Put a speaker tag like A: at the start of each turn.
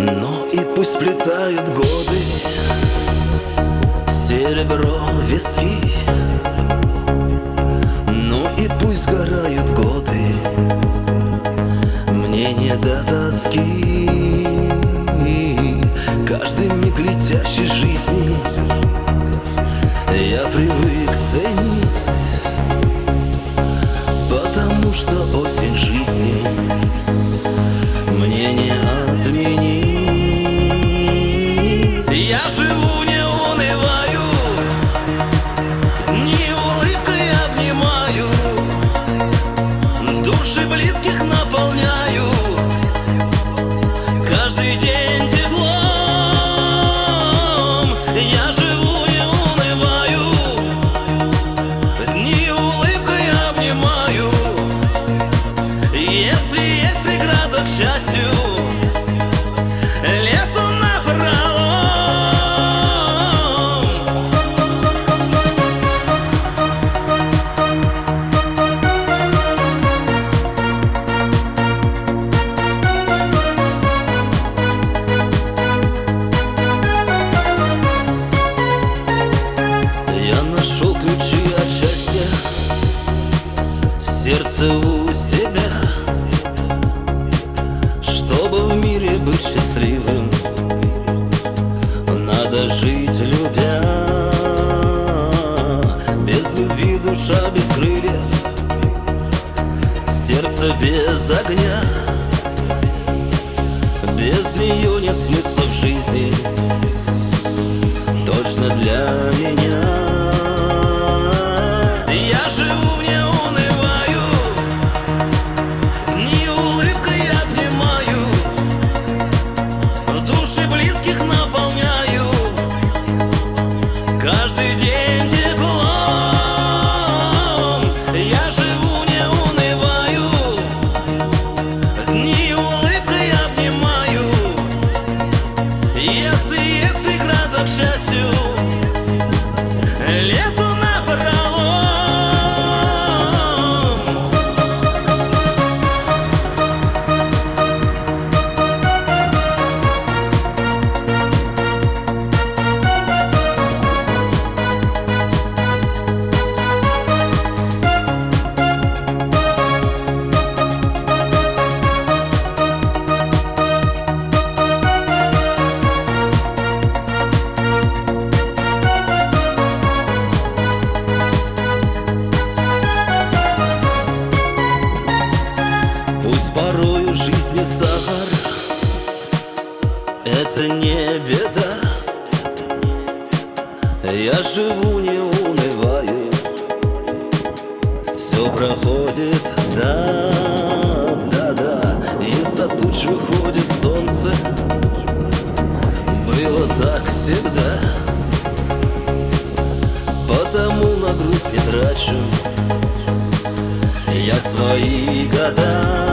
A: Ну и пусть сплетают годы серебро виски, ну и пусть сгорают годы, мне не до тоски. Каждый миг летящей жизни я привык ценить, потому что осень жизни мне не отменить. Я живу, не унываю, дни улыбкой обнимаю, души близких наполняю, каждый день теплом. Я живу, не унываю, дни улыбкой обнимаю. Если есть преграда к счастью, лезу напролом. Я нашел ключи от счастья в сердце у себя. Чтобы в мире быть счастливым, надо жить, любя. Без любви душа без крыльев, сердце без огня. Без нее нет смысла в жизни, точно для меня. Я живу, не унываю, дни улыбкой обнимаю, души близких наполняю, каждый день теплом. Я живу, не унываю, дни улыбкой обнимаю. Если есть преграда к счастью, лезу напролом. Пусть порою в жизни сахар — это не беда. Я живу, не унываю, все проходит, да, да, да. Из-за туч выходит солнце, было так всегда. Потому на грусть не трачу я свои года.